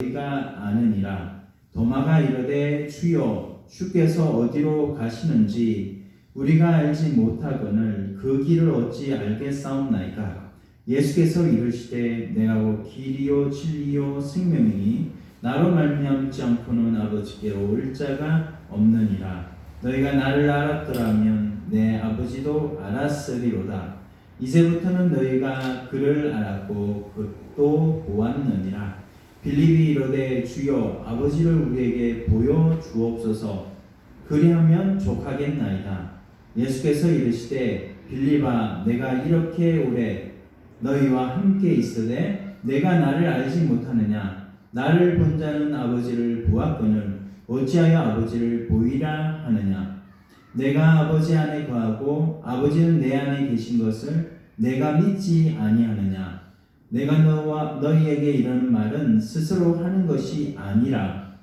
너희가 아느니라. 도마가 이르되 주여 주께서 어디로 가시는지 우리가 알지 못하거늘 그 길을 어찌 알겠사옵나이까. 예수께서 이르시되 내가 곧 길이요 진리요 생명이니 나로 말미암지 않고는 아버지께로 올 자가 없느니라. 너희가 나를 알았더라면 내 아버지도 알았으리로다. 이제부터는 너희가 그를 알았고 또 보았느니라. 빌립이 이르되 주여 아버지를 우리에게 보여 주옵소서. 그리하면 족하겠나이다. 예수께서 이르시되 빌립아 내가 이렇게 오래 너희와 함께 있으되 내가 나를 알지 못하느냐. 나를 본 자는 아버지를 보았거늘 어찌하여 아버지를 보이라 하느냐. 내가 아버지 안에 거하고 아버지는 내 안에 계신 것을 내가 믿지 아니하느냐. 내가 너희에게 이르는 말은 스스로 하는 것이 아니라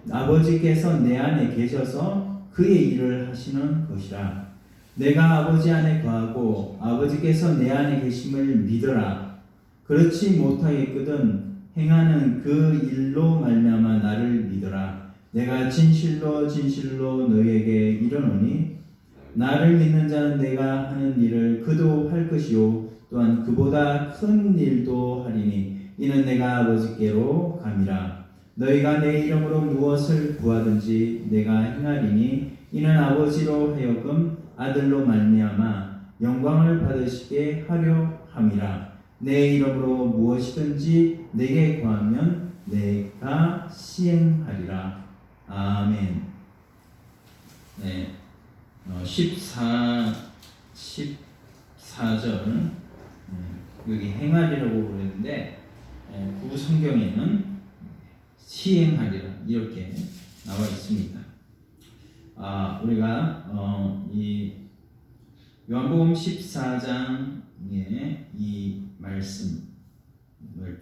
아버지께서 내 안에 계셔서 그의 일을 하시는 것이라. 내가 아버지 안에 거하고 아버지께서 내 안에 계심을 믿어라. 그렇지 못하겠거든 행하는 그 일로 말미암아 나를 믿어라. 내가 진실로 진실로 너희에게 이르노니 나를 믿는 자는 내가 하는 일을 그도 할 것이요 또한 그보다 큰 일도 하리니 이는 내가 아버지께로 감이라. 너희가 내 이름으로 무엇을 구하든지 내가 행하리니 이는 아버지로 하여금 아들로 말미암아 영광을 받으시게 하려 함이라. 내 이름으로 무엇이든지 내게 구하면 내가 시행하리라. 아멘. 네, 14절 여기 행하리라고 그랬는데 구 성경에는 시행하리라 이렇게 나와 있습니다. 우리가 이 요한복음 14장의 이 말씀을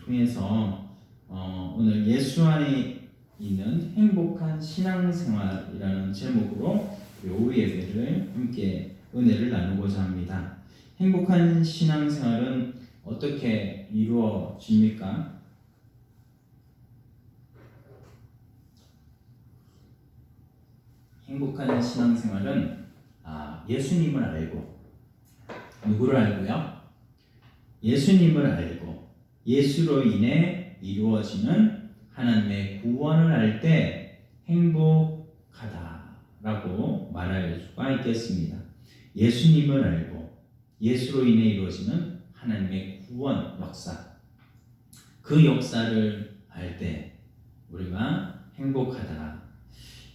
통해서 오늘 예수 안에 있는 행복한 신앙생활이라는 제목으로 오후 예배를 함께 은혜를 나누고자 합니다. 행복한 신앙생활은 어떻게 이루어집니까? 행복한 신앙생활은 예수님을 알고 누구를 알고요? 예수님을 알고 예수로 인해 이루어지는 하나님의 구원을 알 때 행복하다라고 말할 수가 있겠습니다. 예수님을 알고 예수로 인해 이루어지는 하나님의 구원 역사, 그 역사를 알 때 우리가 행복하다.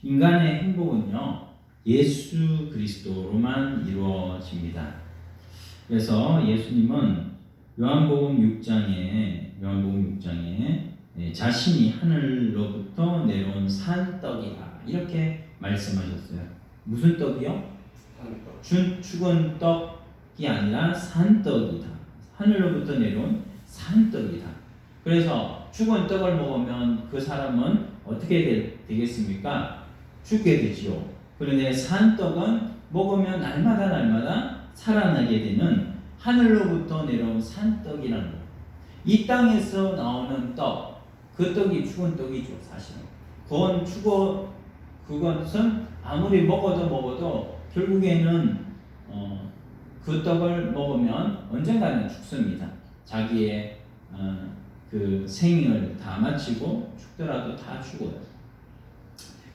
인간의 행복은요 예수 그리스도로만 이루어집니다. 그래서 예수님은 요한복음 6장에 자신이 하늘로부터 내려온 산떡이다 이렇게 말씀하셨어요. 무슨 떡이요? 죽은 떡이 아니라 산떡이다. 하늘로부터 내려온 산떡이다. 그래서 죽은 떡을 먹으면 그 사람은 어떻게 되겠습니까? 죽게 되지요. 그런데 산떡은 먹으면 날마다 살아나게 되는 하늘로부터 내려온 산떡이라는 것. 이 땅에서 나오는 떡, 그 떡이 죽은 떡이죠, 사실은. 그것은 아무리 먹어도 결국에는 그 떡을 먹으면 언젠가는 죽습니다. 자기의 그 생을 다 마치고 죽더라도 다 죽어요.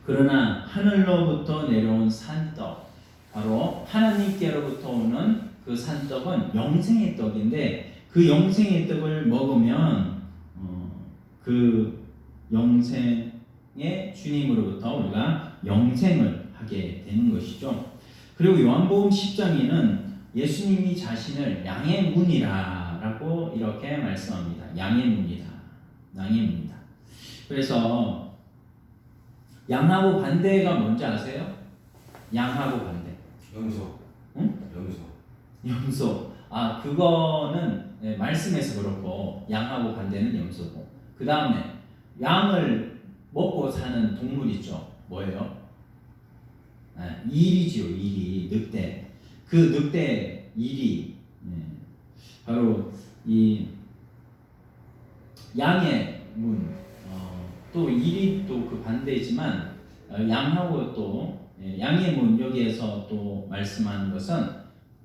그러나 하늘로부터 내려온 산떡, 바로 하나님께로부터 오는 그 산떡은 영생의 떡인데 그 영생의 떡을 먹으면 그 영생의 주님으로부터 우리가 영생을 하게 되는 것이죠. 그리고 요한복음 10장에는 예수님이 자신을 양의 문이라고 이렇게 말씀합니다. 양의 문이다. 그래서 양하고 반대가 뭔지 아세요? 양하고 반대. 염소. 응? 염소. 그거는 말씀에서 그렇고 양하고 반대는 염소고. 그 다음에 양을 먹고 사는 동물 있죠. 뭐예요? 일이지요. 일이. 늑대. 그 늑대 일이 바로 이 양의 문. 또 일이 또 그 반대지만 양하고 또 양의 문 여기에서 또 말씀하는 것은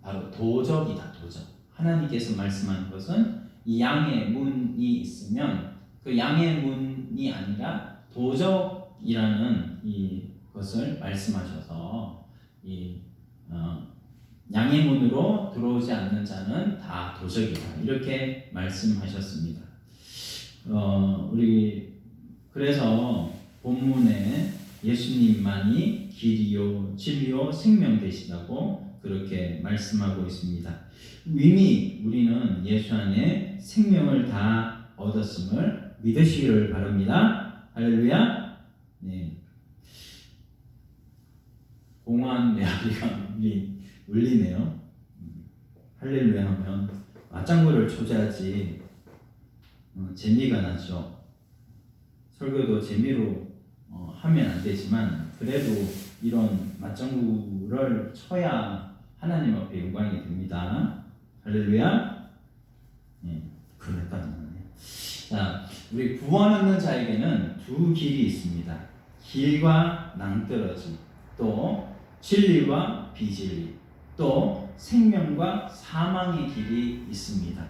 바로 도적이다. 도적. 하나님께서 말씀하는 것은 이 양의 문이 있으면 그 양의 문이 아니라 도적이라는 이것을 말씀하셔서 이 양의 문으로 들어오지 않는 자는 다 도적이다. 이렇게 말씀하셨습니다. 우리 그래서 본문에 예수님만이 길이요 진리요 생명 되시다고 그렇게 말씀하고 있습니다. 이미 우리는 예수 안에 생명을 다 얻었음을 믿으시기를 바랍니다. 할렐루야. 네. 공허한 메아리가 울리네요. 할렐루야 하면 맞장구를 쳐줘야지 재미가 나죠. 설교도 재미로 하면 안 되지만 그래도 이런 맞장구를 쳐야 하나님 앞에 영광이 됩니다. 할렐루야. 그랬다. 자, 우리 구원 얻는 자에게는 두 길이 있습니다. 길과 낭떠러지, 또 진리와 비진리, 또 생명과 사망의 길이 있습니다.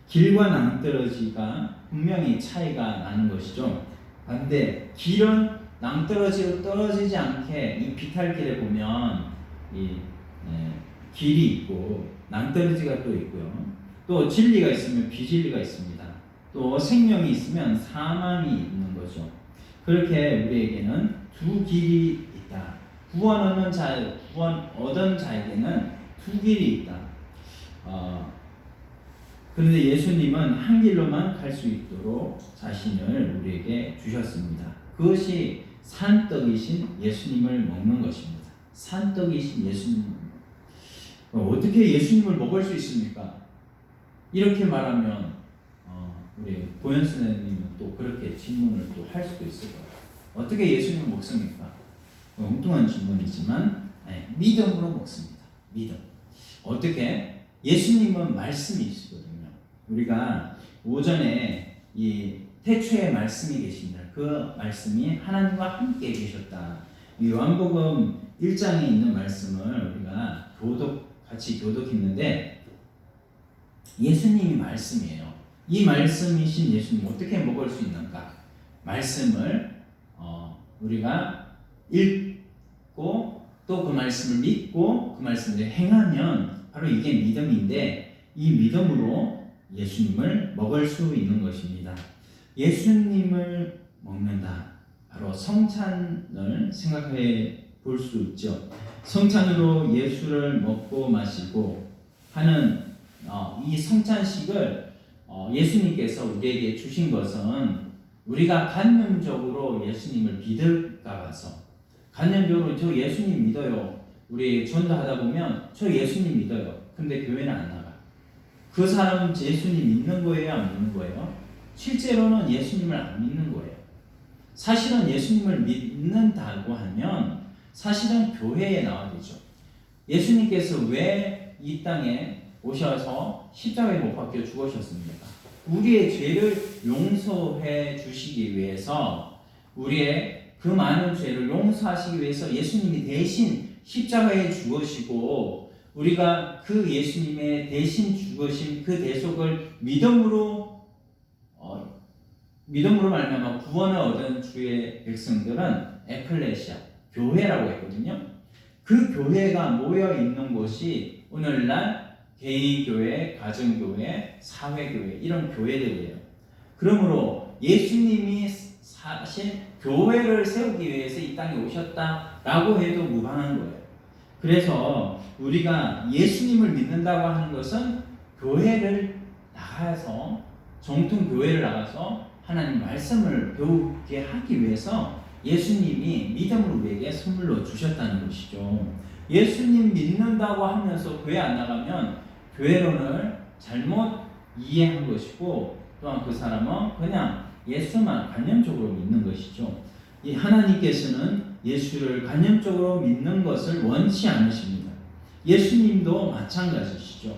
길과 낭떠러지가 분명히 차이가 나는 것이죠. 그런데 길은 낭떠러지로 떨어지지 않게 이 비탈길에 보면 길이 있고 낭떠러지가 또 있고요. 또 진리가 있으면 비진리가 있습니다. 또 생명이 있으면 사망이 있는 거죠. 그렇게 우리에게는 두 길이 있다. 구원 얻은 자에게는 두 길이 있다. 그런데 예수님은 한 길로만 갈 수 있도록 자신을 우리에게 주셨습니다. 그것이 산떡이신 예수님을 먹는 것입니다. 산떡이신 예수님. 어떻게 예수님을 먹을 수 있습니까? 이렇게 말하면 우리 고현 선생님은 또 그렇게 질문을 또 할 수도 있을 거예요. 어떻게 예수님을 먹습니까? 엉뚱한 질문이지만 믿음으로 먹습니다. 믿음. 어떻게? 예수님은 말씀이시거든요. 우리가 오전에 이 태초에 말씀이 계십니다. 그 말씀이 하나님과 함께 계셨다. 이 요한복음 1장에 있는 말씀을 우리가 같이 교독했는데 예수님이 말씀이에요. 이 말씀이신 예수님 어떻게 먹을 수 있는가? 말씀을 우리가 읽고 또 그 말씀을 믿고 그 말씀을 행하면 바로 이게 믿음인데 이 믿음으로 예수님을 먹을 수 있는 것입니다. 예수님을 먹는다. 바로 성찬을 생각해 볼 수 있죠. 성찬으로 예수를 먹고 마시고 하는 이 성찬식을 예수님께서 우리에게 주신 것은 우리가 간념적으로 예수님을 믿을까 봐서 간념적으로 저 예수님 믿어요. 우리 전도하다 보면 저 예수님 믿어요. 근데 교회는 안 나가. 그 사람은 예수님 믿는 거예요? 안 믿는 거예요? 실제로는 예수님을 안 믿는 거예요. 사실은 예수님을 믿는다고 하면 사실은 교회에 나와야 되죠. 예수님께서 왜 이 땅에 오셔서 십자가에 못 박혀 죽으셨습니까? 우리의 죄를 용서해 주시기 위해서 우리의 그 많은 죄를 용서하시기 위해서 예수님이 대신 십자가에 죽으시고 우리가 그 예수님의 대신 죽으신 그 대속을 믿음으로 말미암아 구원을 얻은 주의 백성들은 에클레시아, 교회라고 했거든요. 그 교회가 모여 있는 곳이 오늘날 개인교회, 가정교회, 사회교회 이런 교회들이에요. 그러므로 예수님이 사실 교회를 세우기 위해서 이 땅에 오셨다라고 해도 무방한 거예요. 그래서 우리가 예수님을 믿는다고 하는 것은 교회를 나가서 정통 교회를 나가서 하나님 말씀을 배우게 하기 위해서 예수님이 믿음을 우리에게 선물로 주셨다는 것이죠. 예수님 믿는다고 하면서 교회 안 나가면 교회론을 잘못 이해한 것이고 또한 그 사람은 그냥 예수만 관념적으로 믿는 것이죠. 이 하나님께서는 예수를 관념적으로 믿는 것을 원치 않으십니다. 예수님도 마찬가지시죠.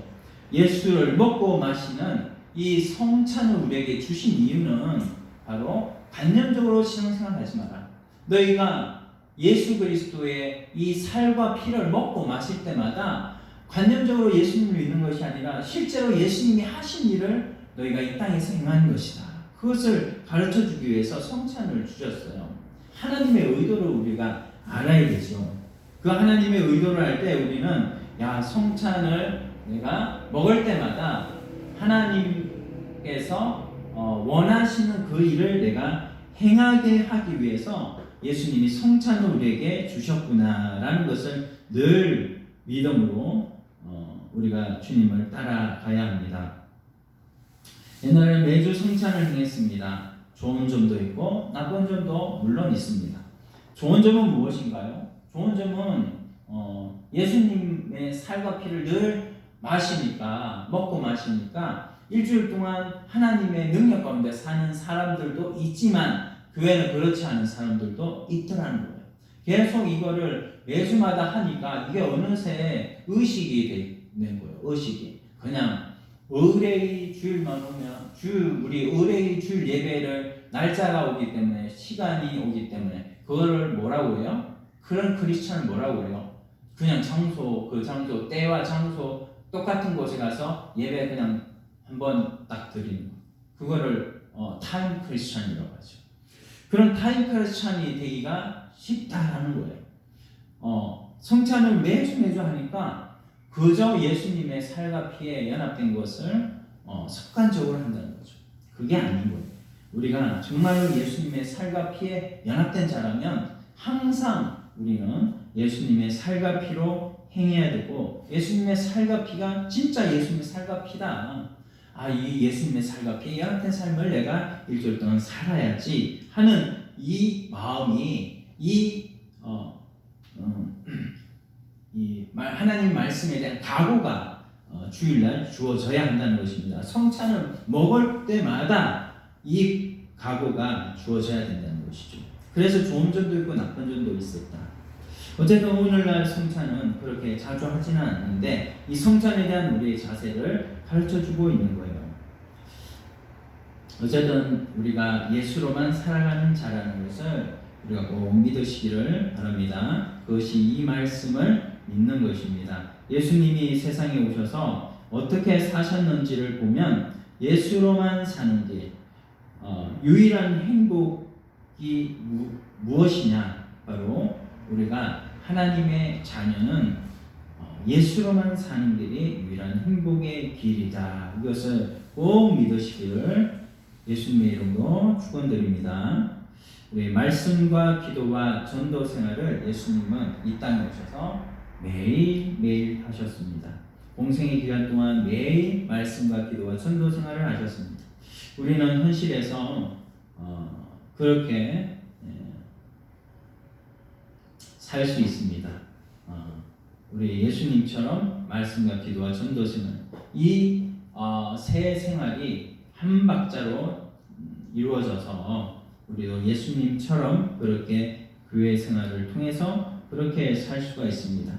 예수를 먹고 마시는 이 성찬을 우리에게 주신 이유는 바로 관념적으로 신앙생활하지 마라. 너희가 예수 그리스도의 이 살과 피를 먹고 마실 때마다 관념적으로 예수님을 믿는 것이 아니라 실제로 예수님이 하신 일을 너희가 이 땅에서 행하는 것이다. 그것을 가르쳐 주기 위해서 성찬을 주셨어요. 하나님의 의도를 우리가 알아야 되죠. 그 하나님의 의도를 알 때 우리는 성찬을 내가 먹을 때마다 하나님께서 원하시는 그 일을 내가 행하게 하기 위해서 예수님이 성찬을 우리에게 주셨구나라는 것을 늘 믿음으로 우리가 주님을 따라가야 합니다. 옛날에 매주 성찬을 행했습니다. 좋은 점도 있고 나쁜 점도 물론 있습니다. 좋은 점은 무엇인가요? 좋은 점은 예수님의 살과 피를 늘 먹고 마시니까 일주일 동안 하나님의 능력 가운데 사는 사람들도 있지만 그 외에는 그렇지 않은 사람들도 있더라는 거예요. 계속 이거를 매주마다 하니까 이게 어느새 의식이 되는 거예요. 의식이. 그냥 의뢰의 주일만 오면 우리 의뢰의 주일 예배를 날짜가 오기 때문에 시간이 오기 때문에 그거를 뭐라고 해요? 그런 크리스천을 뭐라고 해요? 그냥 그 장소, 때와 장소 똑같은 곳에 가서 예배 그냥 한번 딱 드리는 거. 그거를 타임 크리스천이라고 하죠. 그런 타임 크리스천이 되기가 쉽다라는 거예요. 성찬을 매주 하니까 그저 예수님의 살과 피에 연합된 것을 습관적으로 한다는 거죠. 그게 아닌 거예요. 우리가 정말로 예수님의 살과 피에 연합된 자라면 항상 우리는 예수님의 살과 피로 행해야 되고 예수님의 살과 피가 진짜 예수님의 살과 피다. 이 예수님의 살과 피에 연합된 삶을 내가 일주일 동안 살아야지 하는 이 마음이 하나님 말씀에 대한 각오가 주일날 주어져야 한다는 것입니다. 성찬을 먹을 때마다 이 각오가 주어져야 된다는 것이죠. 그래서 좋은 점도 있고 나쁜 점도 있었다. 어쨌든 오늘날 성찬은 그렇게 자주 하지는 않는데 이 성찬에 대한 우리의 자세를 가르쳐주고 있는 거예요. 어쨌든 우리가 예수로만 살아가는 자라는 것을 우리가 꼭 믿으시기를 바랍니다. 그것이 이 말씀을 믿는 것입니다. 예수님이 세상에 오셔서 어떻게 사셨는지를 보면 예수로만 사는 길, 유일한 행복이 무엇이냐? 바로 우리가 하나님의 자녀는 예수로만 사는 길이 유일한 행복의 길이다. 이것을 꼭 믿으시기를 예수님의 이름으로 축원드립니다. 우리 말씀과 기도와 전도 생활을 예수님은 이 땅에 오셔서 매일매일 하셨습니다. 공생의 기간 동안 매일 말씀과 기도와 전도 생활을 하셨습니다. 우리는 현실에서 그렇게 살 수 있습니다. 우리 예수님처럼 말씀과 기도와 전도 생활 이 세 생활이 한 박자로 이루어져서 우리도 예수님처럼 그렇게 교회 생활을 통해서 그렇게 살 수가 있습니다.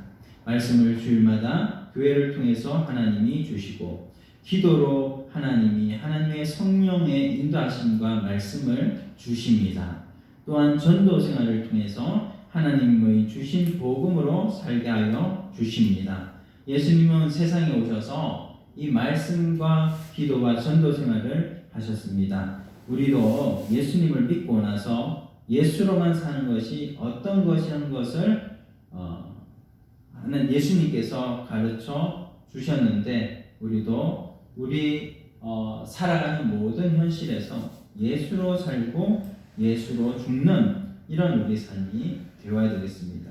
말씀을 주일마다 교회를 통해서 하나님이 주시고 기도로 하나님의 성령의 인도하심과 말씀을 주십니다. 또한 전도 생활을 통해서 하나님의 주신 복음으로 살게 하여 주십니다. 예수님은 세상에 오셔서 이 말씀과 기도와 전도 생활을 하셨습니다. 우리도 예수님을 믿고 나서 예수로만 사는 것이 어떤 것이라는 것을 예수님께서 가르쳐 주셨는데 우리도 살아가는 모든 현실에서 예수로 살고 예수로 죽는 이런 우리 삶이 되어야 되겠습니다.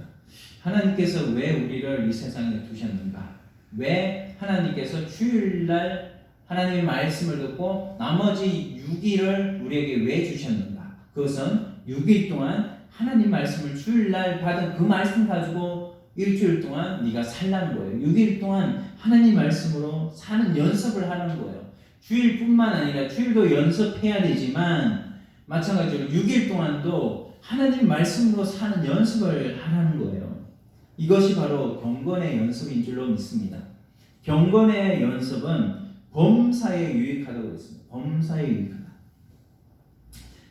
하나님께서 왜 우리를 이 세상에 두셨는가? 왜 하나님께서 주일날 하나님의 말씀을 듣고 나머지 6일을 우리에게 왜 주셨는가? 그것은 6일 동안 하나님 말씀을 주일날 받은 그 말씀 가지고 일주일 동안 네가 살라는 거예요. 6일 동안 하나님 말씀으로 사는 연습을 하는 거예요. 주일뿐만 아니라 주일도 연습해야 되지만 마찬가지로 6일 동안도 하나님 말씀으로 사는 연습을 하라는 거예요. 이것이 바로 경건의 연습인 줄로 믿습니다. 경건의 연습은 범사에 유익하다고 했습니다. 범사에 유익하다.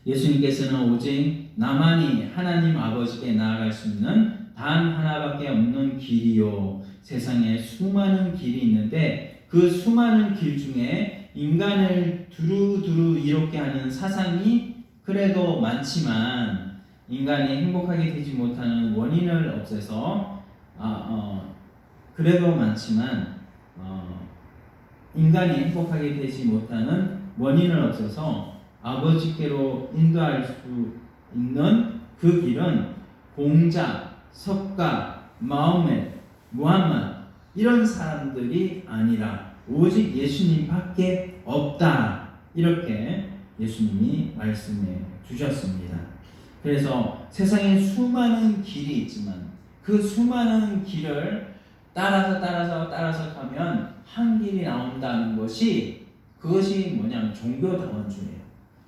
예수님께서는 오직 나만이 하나님 아버지께 나아갈 수 있는 단 하나밖에 없는 길이요. 세상에 수많은 길이 있는데 그 수많은 길 중에 인간을 두루두루 이롭게 하는 사상이 그래도 많지만 인간이 행복하게 되지 못하는 원인을 없애서 그래도 많지만 인간이 행복하게 되지 못하는 원인을 없애서 아버지께로 인도할 수 있는 그 길은 공자, 석가, 마호멧, 무함마드 이런 사람들이 아니라 오직 예수님밖에 없다. 이렇게 예수님이 말씀해 주셨습니다. 그래서 세상에 수많은 길이 있지만 그 수많은 길을 따라서 가면 한 길이 나온다는 것이 그것이 뭐냐면 종교다원주의예요.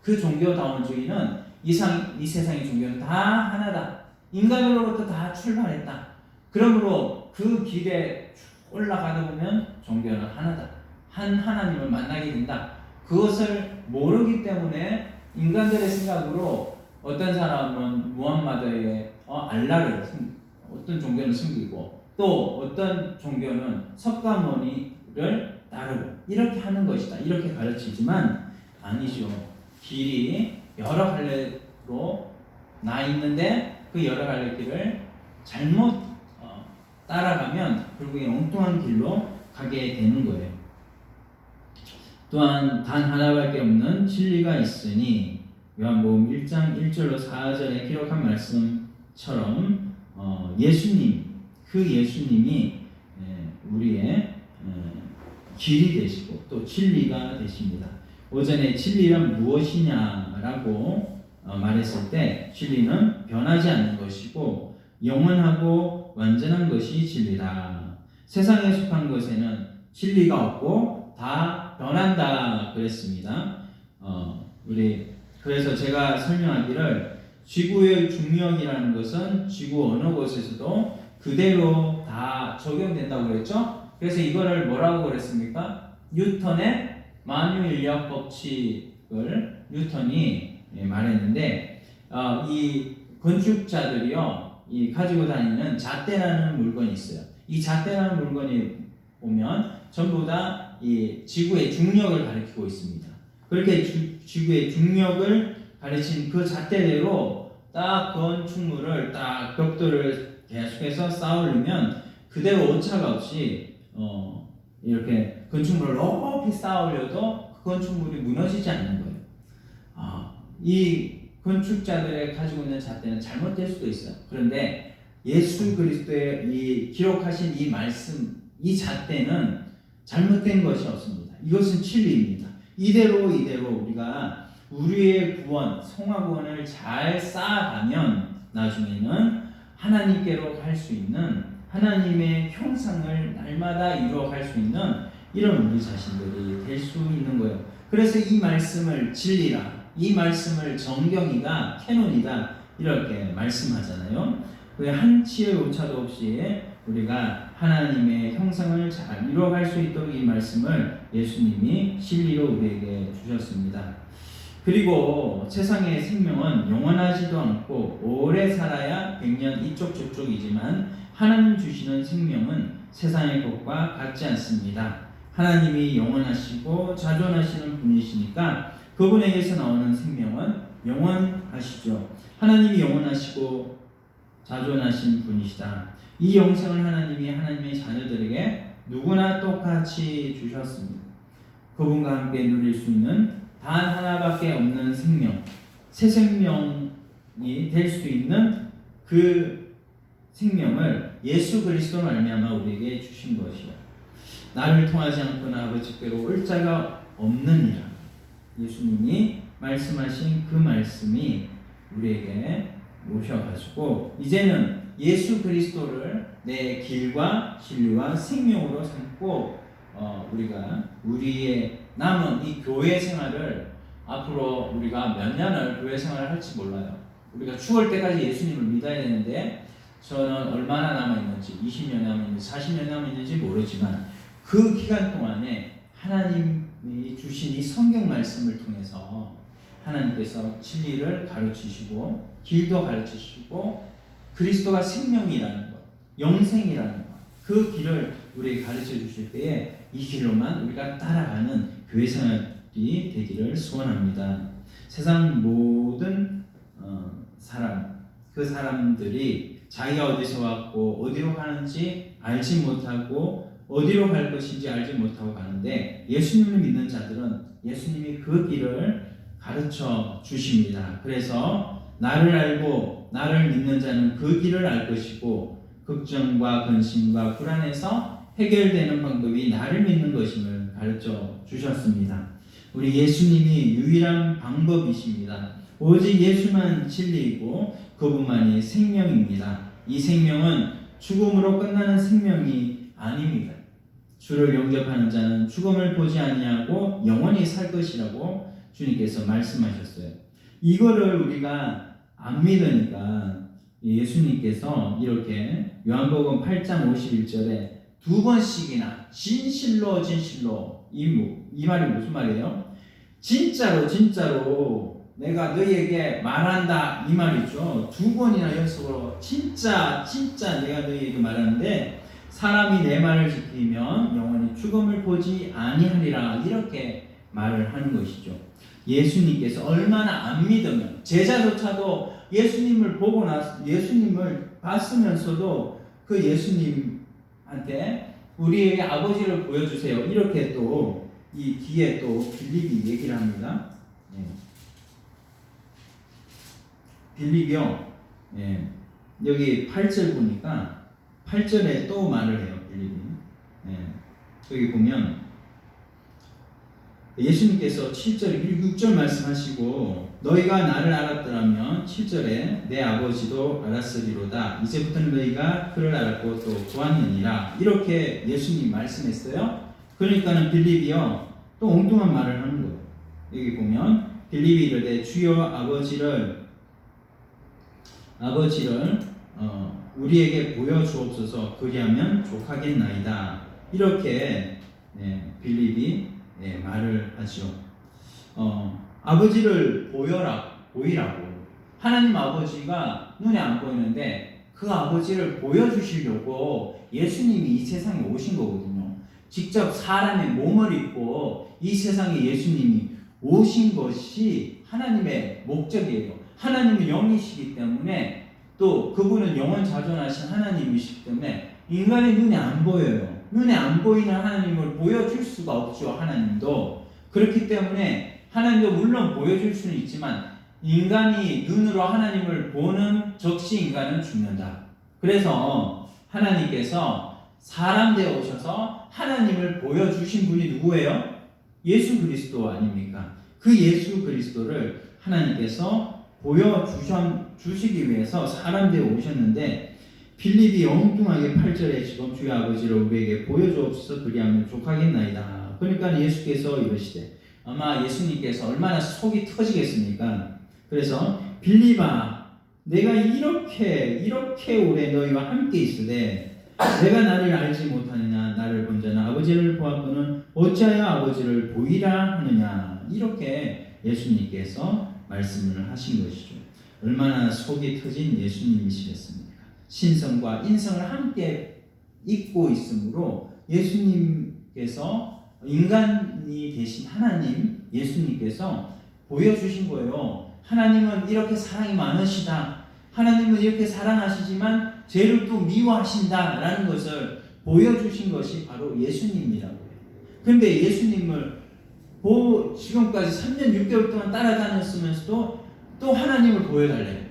그 종교다원주의는 이 세상의 종교는 다 하나다. 인간으로부터 다 출발했다. 그러므로 그 길에 올라가다 보면 종교는 하나다. 한 하나님을 만나게 된다. 그것을 모르기 때문에 인간들의 생각으로 어떤 사람은 무함마드의 알라를 어떤 종교는 숨기고 또 어떤 종교는 석가모니를 따르고 이렇게 하는 것이다. 이렇게 가르치지만 아니죠. 길이 여러 갈래로 나 있는데 그 여러 갈래 길을 잘못 따라가면 결국에 엉뚱한 길로 가게 되는 거예요. 또한 단 하나밖에 없는 진리가 있으니 요한복음 1장 1절로 4절에 기록한 말씀처럼 그 예수님이 우리의 길이 되시고 또 진리가 되십니다. 오전에 진리란 무엇이냐라고 말했을 때 진리는 변하지 않는 것이고 영원하고 완전한 것이 진리다. 세상에 속한 것에는 진리가 없고 다 변한다 그랬습니다. 그래서 제가 설명하기를 지구의 중력이라는 것은 지구 어느 곳에서도 그대로 다 적용된다고 그랬죠. 그래서 이거를 뭐라고 그랬습니까? 뉴턴의 만유인력 법칙을 뉴턴이 말했는데 이 건축자들이요 가지고 다니는 잣대라는 물건이 있어요. 이 잣대라는 물건이 보면 전부 다 이 지구의 중력을 가리키고 있습니다. 그렇게 지구의 중력을 가르친 그 잣대대로 딱 건축물을 딱 벽돌을 계속해서 쌓으려면 그대로 오차가 없이 이렇게 건축물을 높이 쌓으려도 그 건축물이 무너지지 않는 거예요. 이 건축자들의 가지고 있는 잣대는 잘못될 수도 있어요. 그런데 예수 그리스도의 이 기록하신 이 말씀, 이 잣대는 잘못된 것이 없습니다. 이것은 진리입니다. 이대로 우리가 우리의 구원, 성화구원을 잘 쌓아가면 나중에는 하나님께로 갈 수 있는 하나님의 형상을 날마다 이루어갈 수 있는 이런 우리 자신들이 될 수 있는 거예요. 그래서 이 말씀을 진리라, 이 말씀을 정경이다, 캐논이다 이렇게 말씀하잖아요. 그 한치의 오차도 없이 우리가 하나님의 형상을 잘 이루어갈 수 있도록 이 말씀을 예수님이 진리로 우리에게 주셨습니다. 그리고 세상의 생명은 영원하지도 않고 오래 살아야 100년 이쪽 저쪽이지만 하나님 주시는 생명은 세상의 것과 같지 않습니다. 하나님이 영원하시고 자존하시는 분이시니까 그분에게서 나오는 생명은 영원하시죠. 하나님이 영원하시고 자존하신 분이시다. 이 영생을 하나님이 하나님의 자녀들에게 누구나 똑같이 주셨습니다. 그분과 함께 누릴 수 있는 단 하나밖에 없는 생명, 새 생명이 될 수 있는 그 생명을 예수 그리스도 말미암아 우리에게 주신 것이요. 나를 통하지 않거나 아버지께로 올 자가 없느니라. 예수님이 말씀하신 그 말씀이 우리에게 오셔가지고 이제는 예수 그리스도를 내 길과 진리와 생명으로 삼고 우리가 우리의 남은 이 교회 생활을 앞으로 우리가 몇 년을 교회 생활을 할지 몰라요. 우리가 죽을 때까지 예수님을 믿어야 되는데 저는 얼마나 남아있는지 20년 남아있는지 40년 남아있는지 모르지만 그 기간 동안에 하나님이 주신 이 성경 말씀을 통해서 하나님께서 진리를 가르치시고 길도 가르치시고 그리스도가 생명이라는 것, 영생이라는 것, 그 길을 우리에게 가르쳐 주실 때에 이 길로만 우리가 따라가는 교회 생활이 되기를 소원합니다. 세상 모든 사람, 그 사람들이 자기가 어디서 왔고 어디로 가는지 알지 못하고 어디로 갈 것인지 알지 못하고 가는데 예수님을 믿는 자들은 예수님이 그 길을 가르쳐 주십니다. 그래서 나를 알고 나를 믿는 자는 그 길을 알 것이고 걱정과 근심과 불안에서 해결되는 방법이 나를 믿는 것임을 가르쳐 주셨습니다. 우리 예수님이 유일한 방법이십니다. 오직 예수만 진리이고 그분만이 생명입니다. 이 생명은 죽음으로 끝나는 생명이 아닙니다. 주를 영접하는 자는 죽음을 보지 아니하고 영원히 살 것이라고 주님께서 말씀하셨어요. 이거를 우리가 안 믿으니까 예수님께서 이렇게 요한복음 8장 51절에 두 번씩이나 진실로 이 말이 무슨 말이에요? 진짜로 내가 너희에게 말한다 이 말이죠. 두 번이나 연속으로 진짜 내가 너희에게 말하는데 사람이 내 말을 지키면 영원히 죽음을 보지 아니하리라 이렇게 말을 하는 것이죠. 예수님께서 얼마나 안 믿으면 제자조차도 예수님을 보고 나서 예수님을 봤으면서도 그 예수님한테 우리에게 아버지를 보여주세요 이렇게 또 이 뒤에 또 빌립이 얘기를 합니다. 빌립이요. 여기 8절 보니까 8절에 또 말을 해요. 빌립이. 여기 보면 예수님께서 7절, 6절 말씀하시고 너희가 나를 알았더라면 7절에 내 아버지도 알았으리로다. 이제부터는 너희가 그를 알았고 또 보았느니라. 이렇게 예수님 말씀했어요. 그러니까는 빌립이요. 또 엉뚱한 말을 하는 거예요. 여기 보면 빌립이 이르되 주여 아버지를 우리에게 보여주옵소서 그리하면 족하겠나이다. 이렇게 빌립이 말을 하죠. 아버지를 보이라고. 하나님 아버지가 눈에 안 보이는데 그 아버지를 보여주시려고 예수님이 이 세상에 오신 거거든요. 직접 사람의 몸을 입고 이 세상에 예수님이 오신 것이 하나님의 목적이에요. 하나님은 영이시기 때문에 또 그분은 영원자존하신 하나님이시기 때문에 인간의 눈에 안 보여요. 눈에 안 보이는 하나님을 보여줄 수가 없죠. 하나님도. 그렇기 때문에 하나님도 물론 보여줄 수는 있지만 인간이 눈으로 하나님을 보는 적시 인간은 죽는다. 그래서 하나님께서 사람 되어 오셔서 하나님을 보여주신 분이 누구예요? 예수 그리스도 아닙니까? 그 예수 그리스도를 하나님께서 보여주시기 위해서 사람 되어 오셨는데 빌립이 엉뚱하게 8절에 지금 주의 아버지를 우리에게 보여주옵소서 그리하면 족하겠나이다. 그러니까 예수께서 이러시되 아마 예수님께서 얼마나 속이 터지겠습니까? 그래서 빌립아 내가 이렇게 오래 너희와 함께 있으되 내가 나를 알지 못하느냐 나를 본 자는 아버지를 보았거늘 어찌하여 아버지를 보이라 하느냐 이렇게 예수님께서 말씀을 하신 것이죠. 얼마나 속이 터진 예수님이시겠습니까? 신성과 인성을 함께 입고 있으므로 예수님께서 인간이 되신 하나님 예수님께서 보여주신 거예요. 하나님은 이렇게 사랑이 많으시다. 하나님은 이렇게 사랑하시지만 죄를 또 미워하신다라는 것을 보여주신 것이 바로 예수님이라고 해요. 그런데 예수님을 지금까지 3년 6개월 동안 따라다녔으면서도 또 하나님을 보여달래요.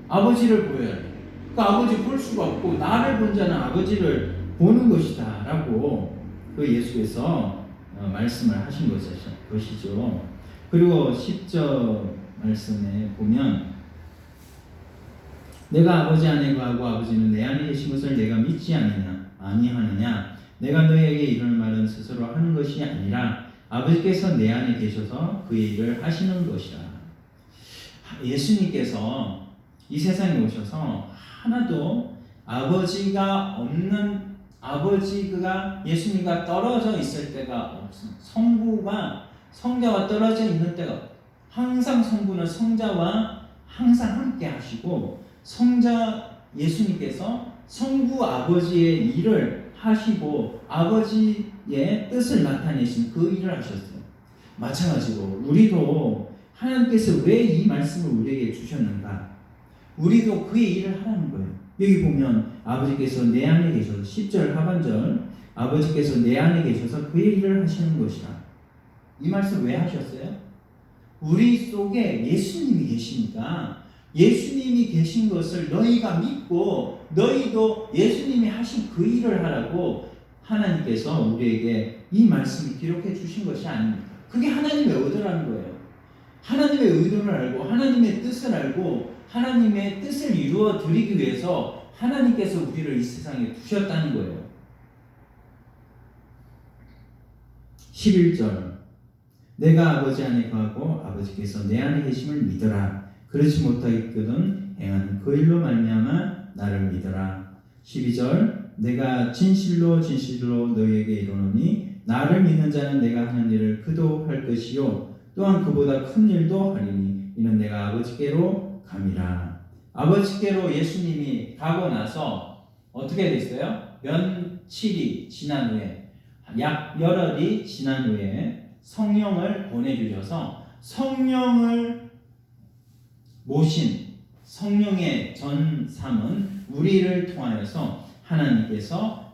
아버지를 보여달래요. 그 아버지 볼 수가 없고 나를 본 자는 아버지를 보는 것이다 라고 그 예수께서 말씀을 하신 것이죠. 그리고 10절 말씀에 보면 내가 아버지 안에 거하고 아버지는 내 안에 계신 것을 내가 믿지 아니하느냐 내가 너희에게 이런 말은 스스로 하는 것이 아니라 아버지께서 내 안에 계셔서 그의 일을 하시는 것이라. 예수님께서 이 세상에 오셔서 하나도 아버지가 없는 아버지가 예수님과 떨어져 있을 때가 없습니다. 성자와 떨어져 있는 때가 항상 성부는 성자와 항상 함께 하시고 성자 예수님께서 성부 아버지의 일을 하시고 아버지의 뜻을 나타내신 그 일을 하셨어요. 마찬가지로 우리도 하나님께서 왜 이 말씀을 우리에게 주셨는가? 우리도 그의 일을 하라는 거예요. 여기 보면 아버지께서 내 안에 계셔서 10절 하반절 아버지께서 내 안에 계셔서 그의 일을 하시는 것이라. 이 말씀 왜 하셨어요? 우리 속에 예수님이 계시니까 예수님이 계신 것을 너희가 믿고 너희도 예수님이 하신 그 일을 하라고 하나님께서 우리에게 이 말씀을 기록해 주신 것이 아닙니까? 그게 하나님의 의도라는 거예요. 하나님의 의도를 알고 하나님의 뜻을 알고 하나님의 뜻을 이루어 드리기 위해서 하나님께서 우리를 이 세상에 두셨다는 거예요. 11절 내가 아버지 안에 거하고 아버지께서 내 안에 계심을 믿어라. 그렇지 못하겠거든 행하는 그 일로 말미암아 나를 믿어라. 12절 내가 진실로 진실로 너희에게 이르노니 나를 믿는 자는 내가 하는 일을 그도 할 것이요 또한 그보다 큰 일도 하리니 이는 내가 아버지께로 감이라. 아버지께로 예수님이 가고 나서 어떻게 됐어요? 며칠이 지난 후에 약 열흘이 지난 후에 성령을 보내주셔서 성령을 모신 성령의 전삼은 우리를 통하여서 하나님께서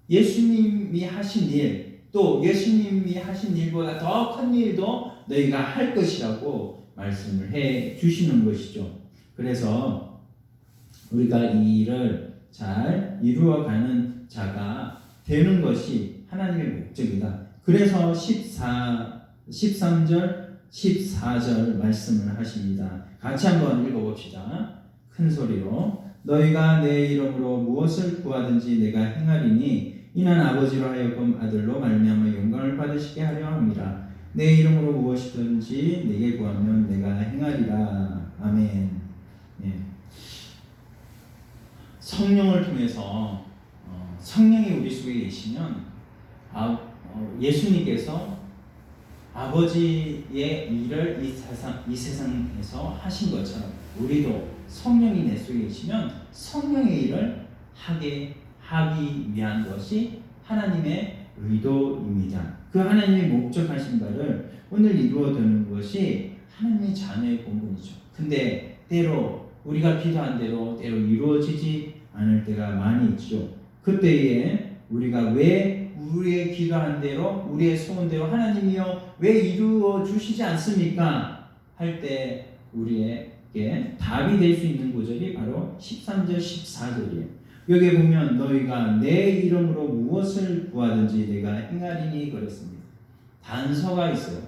예수님이 하신 일 또 예수님이 하신 일보다 더 큰 일도 너희가 할 것이라고 말씀을 해 주시는 것이죠. 그래서 우리가 이 일을 잘 이루어가는 자가 되는 것이 하나님의 목적이다. 그래서 13절, 14절 말씀을 하십니다. 같이 한번 읽어봅시다. 큰 소리로 너희가 내 이름으로 무엇을 구하든지 내가 행하리니 이는 아버지로 하여금 아들로 말미암아 영광을 받으시게 하려 함이라. 내 이름으로 무엇이든지 내게 구하면 내가 행하리라. 아멘. 예. 성령을 통해서 성령이 우리 속에 계시면 예수님께서 아버지의 일을 이 세상에서 하신 것처럼 우리도 성령이 내 속에 계시면 성령의 일을 하기 위한 것이 하나님의 의도입니다. 그 하나님의 목적하신 바를 오늘 이루어드는 것이 하나님의 자녀의 본분이죠. 근데 때로 우리가 기도한 대로 때로 이루어지지 않을 때가 많이 있죠. 그때에 우리가 왜 우리의 기도한 대로 우리의 소원대로 하나님이여 왜 이루어 주시지 않습니까? 할 때 우리에게 답이 될 수 있는 구절이 바로 13절 14절이에요. 여기에 보면 너희가 내 이름으로 무엇을 구하든지 내가 행하리니 그랬습니다. 단서가 있어요.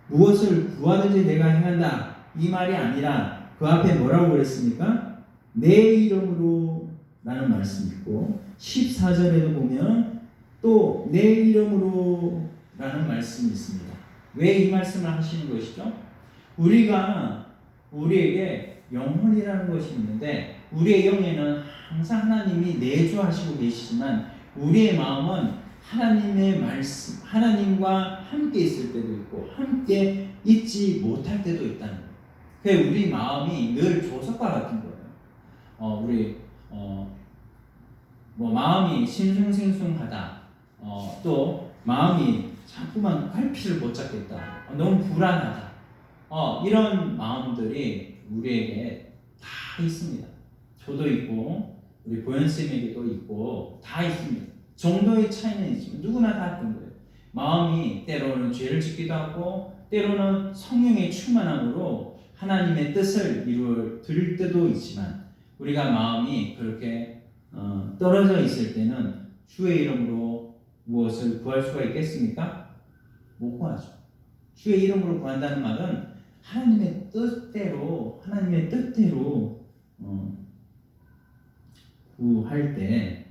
무엇을 구하든지 내가 행한다 이 말이 아니라 그 앞에 뭐라고 그랬습니까? 내 이름으로 라는 말씀이 있고 14절에도 보면 또 내 이름으로 라는 말씀이 있습니다. 왜 이 말씀을 하시는 것이죠? 우리에게 영혼이라는 것이 있는데 우리의 영에는 항상 하나님이 내주하시고 계시지만 우리의 마음은 하나님의 말씀, 하나님과 함께 있을 때도 있고 함께 있지 못할 때도 있다는 거예요. 그래서 우리 마음이 늘 조석과 같은 거예요. 마음이 싱숭생숭하다. 또 마음이 자꾸만 갈피를 못 잡겠다. 너무 불안하다. 이런 마음들이 우리에게 다 있습니다. 저도 있고 우리 보현쌤에게도 있고 다 있습니다. 정도의 차이는 있지만 누구나 다 그런 거예요. 마음이 때로는 죄를 짓기도 하고 때로는 성령의 충만함으로 하나님의 뜻을 이루어 드릴 때도 있지만 우리가 마음이 그렇게 떨어져 있을 때는 주의 이름으로 무엇을 구할 수가 있겠습니까? 못 구하죠. 주의 이름으로 구한다는 말은 하나님의 뜻대로 구할 때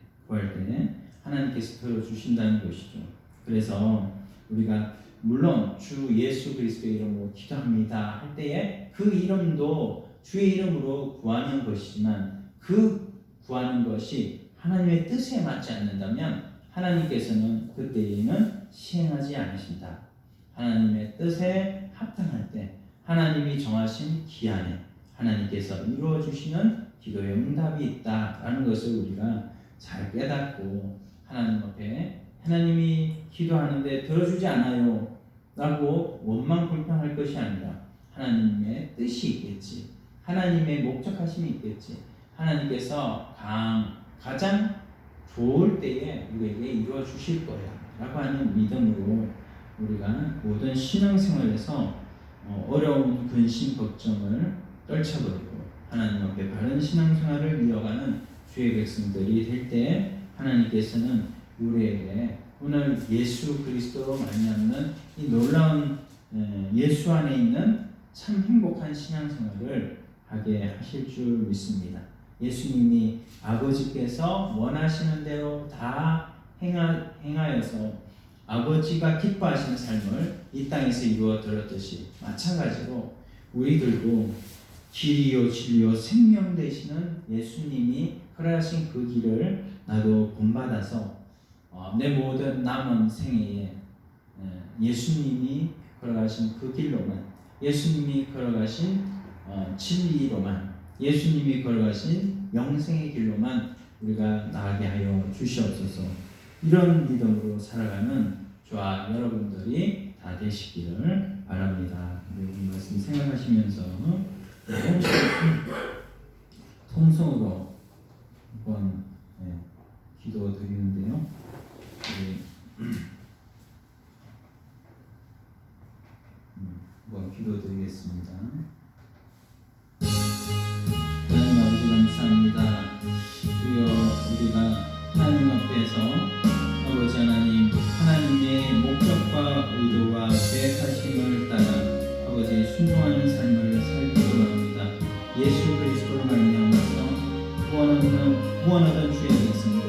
하나님께서 들어주신다는 것이죠. 그래서 우리가 물론 주 예수 그리스도의 이름으로 기도합니다 할 때에 그 이름도 주의 이름으로 구하는 것이지만 그 구하는 것이 하나님의 뜻에 맞지 않는다면 하나님께서는 그때에는 시행하지 않으신다. 하나님의 뜻에 합당할 때 하나님이 정하신 기한에 하나님께서 이루어 주시는 기도의 응답이 있다라는 것을 우리가 잘 깨닫고 하나님 앞에 하나님이 기도하는데 들어주지 않아요 라고 원망 불평할 것이 아니라 하나님의 뜻이 있겠지, 하나님의 목적하심이 있겠지, 하나님께서 가장 좋을 때에 우리에게 이루어 주실 거야 라고 하는 믿음으로 우리가 모든 신앙생활에서 어려운 근심 걱정을 떨쳐버리고 하나님 앞에 바른 신앙생활을 이어가는 주의 백성들이 될 때 하나님께서는 우리에게 오늘 예수 그리스도로 말미암는 이 놀라운 예수 안에 있는 참 행복한 신앙생활을 하게 하실 줄 믿습니다. 예수님이 아버지께서 원하시는 대로 다 행하여서 아버지가 기뻐하시는 삶을 이 땅에서 이루어 드렸듯이 마찬가지로 우리들도 길이요 진리요 생명 되시는 예수님이 걸어가신 그 길을 나도 본받아서 내 모든 남은 생애에 예수님이 걸어가신 그 길로만, 예수님이 걸어가신 진리로만, 예수님이 걸어가신 영생의 길로만 우리가 나가게 하여 주시옵소서. 이런 믿음으로 살아가는 저와 여러분들이 다 되시기를 바랍니다. 이 말씀 생각하시면서 통성으로 한번 기도 드리는데요. 한번 기도 드리겠습니다. 하나님 아버지 감사합니다. 주여 우리가 하나님 앞에서 아버지 하나님 하나님의 목적과 의도와 계획하심을 따라 아버지 순종하는 삶을 살기를 원합니다. 예수 그리스도로 말미암아서 구원하던 주의 백성들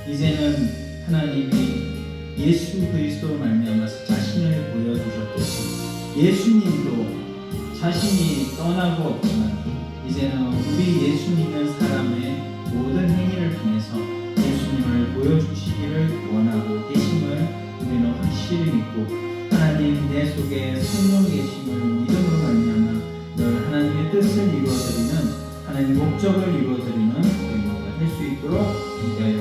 이제는 하나님이 예수 그리스도로 말미암아서 자신을 보여주셨듯이 예수님도 자신이 떠나고 없지만 이제는 우리 예수 믿는 사람의 모든 행위를 통해서 예수님을 보여주시기를 원하고 계심을 우리는 확실히 믿고 하나님 내 속에 성령 계심을 믿음으로 말미암아 늘 하나님의 뜻을 이루어드리는 하나님 목적을 이루어드리는 우리 모두가 될 수 있도록 함께